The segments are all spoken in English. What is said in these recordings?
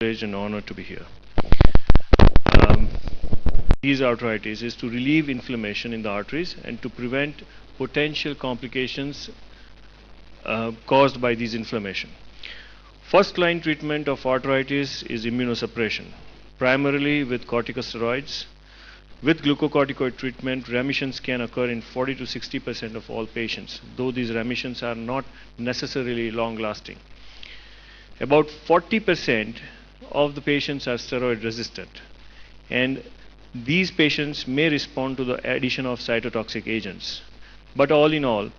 privileged and honored to be here. Um, disease arteritis is to relieve inflammation in the arteries and to prevent potential complications caused by these inflammation. First line treatment of arteritis is immunosuppression, primarily with corticosteroids. With glucocorticoid treatment, remissions can occur in 40 to 60% of all patients, though these remissions are not necessarily long lasting. About 40% of the patients are steroid resistant, and these patients may respond to the addition of cytotoxic agents. But all in all,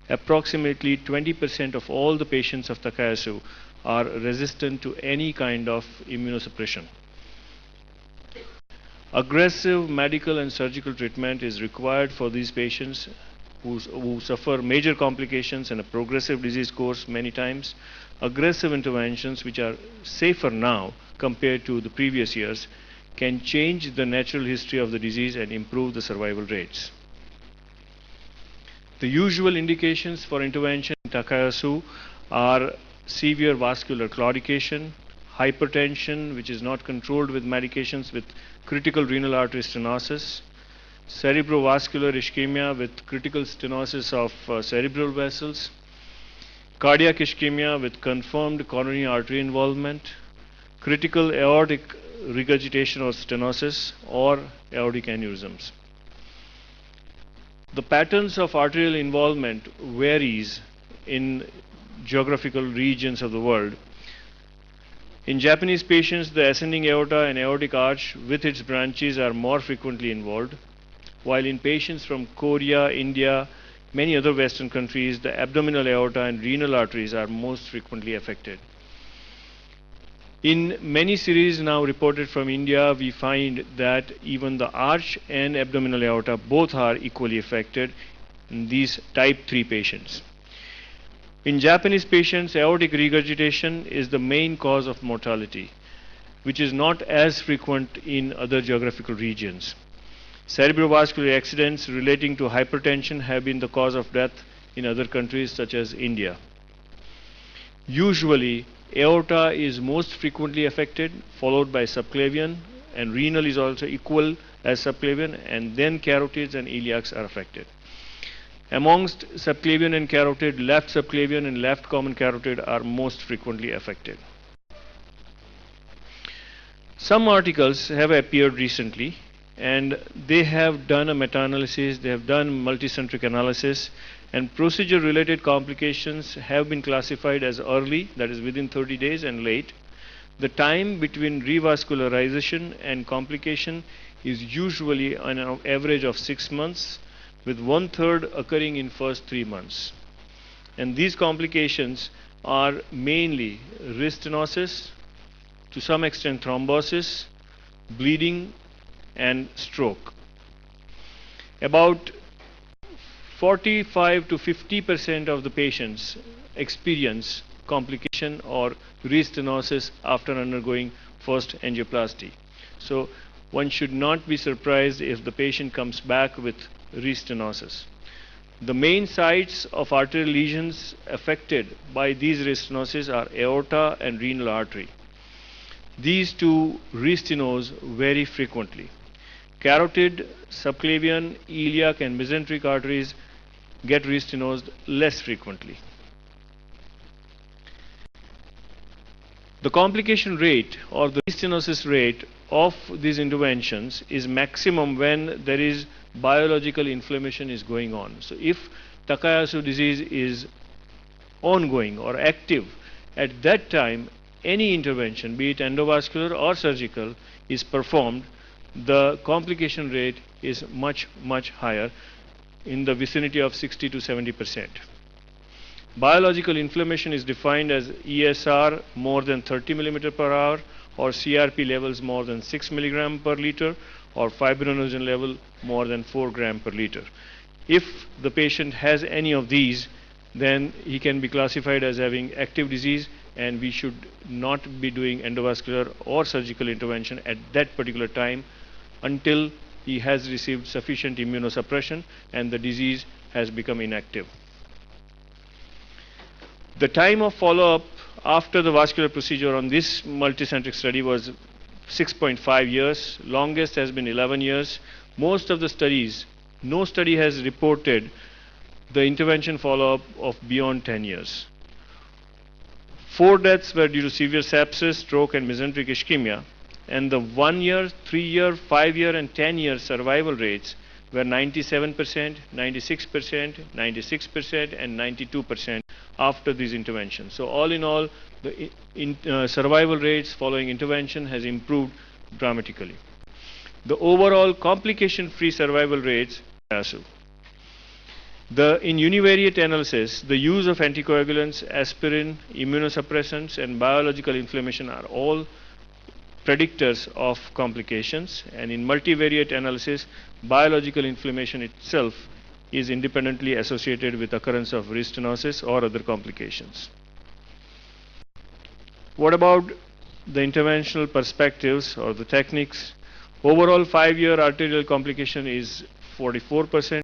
approximately 20% of all the patients of Takayasu are resistant to any kind of immunosuppression. Aggressive medical and surgical treatment is required for these patients who suffer major complications and a progressive disease course many times. Aggressive interventions, which are safer now compared to the previous years, can change the natural history of the disease and improve the survival rates. The usual indications for intervention in Takayasu are severe vascular claudication, hypertension, which is not controlled with medications, with critical renal artery stenosis, cerebrovascular ischemia with critical stenosis of cerebral vessels, cardiac ischemia with confirmed coronary artery involvement, critical aortic regurgitation or stenosis, or aortic aneurysms. The patterns of arterial involvement varies in geographical regions of the world. In Japanese patients, the ascending aorta and aortic arch with its branches are more frequently involved, while in patients from Korea, India, many other Western countries, the abdominal aorta and renal arteries are most frequently affected. In many series now reported from India, we find that even the arch and abdominal aorta both are equally affected in these type 3 patients. In Japanese patients, aortic regurgitation is the main cause of mortality, which is not as frequent in other geographical regions. Cerebrovascular accidents relating to hypertension have been the cause of death in other countries such as India. Usually, aorta is most frequently affected, followed by subclavian, and renal is also equal as subclavian, and then carotids and iliacs are affected. Amongst subclavian and carotid, left subclavian and left common carotid are most frequently affected. Some articles have appeared recently, and they have done a meta-analysis, they have done multicentric analysis, and procedure-related complications have been classified as early, that is within 30 days, and late. The time between revascularization and complication is usually on an average of 6 months, with 1/3 occurring in first 3 months. And these complications are mainly wrist stenosis, to some extent thrombosis, bleeding, and stroke. About 45 to 50% of the patients experience complication or restenosis after undergoing first angioplasty. So one should not be surprised if the patient comes back with restenosis. The main sites of arterial lesions affected by these restenosis are aorta and renal artery. These two restenose very frequently. Carotid, subclavian, iliac, and mesenteric arteries get restenosed less frequently. The complication rate or the restenosis rate of these interventions is maximum when there is biological inflammation is going on. So if Takayasu disease is ongoing or active, at that time any intervention, be it endovascular or surgical, is performed, the complication rate is much higher, in the vicinity of 60 to 70%. Biological inflammation is defined as ESR more than 30 mm per hour, or CRP levels more than 6 mg per liter, or fibrinogen level more than 4 gram per liter. If the patient has any of these, then he can be classified as having active disease, and we should not be doing endovascular or surgical intervention at that particular time until he has received sufficient immunosuppression and the disease has become inactive. The time of follow-up after the vascular procedure on this multicentric study was 6.5 years. Longest has been 11 years. Most of the studies, no study has reported the intervention follow-up of beyond 10 years. 4 deaths were due to severe sepsis, stroke, and mesenteric ischemia. And the 1 year, 3 year, 5 year, and 10 year survival rates were 97%, 96%, 96%, and 92% after these interventions. So all in all, the survival rates following intervention has improved dramatically. The overall complication-free survival rates are massive. In univariate analysis, the use of anticoagulants, aspirin, immunosuppressants, and biological inflammation are all predictors of complications, and in multivariate analysis, biological inflammation itself is independently associated with occurrence of restenosis or other complications. What about the interventional perspectives or the techniques? Overall 5-year arterial complication is 44%.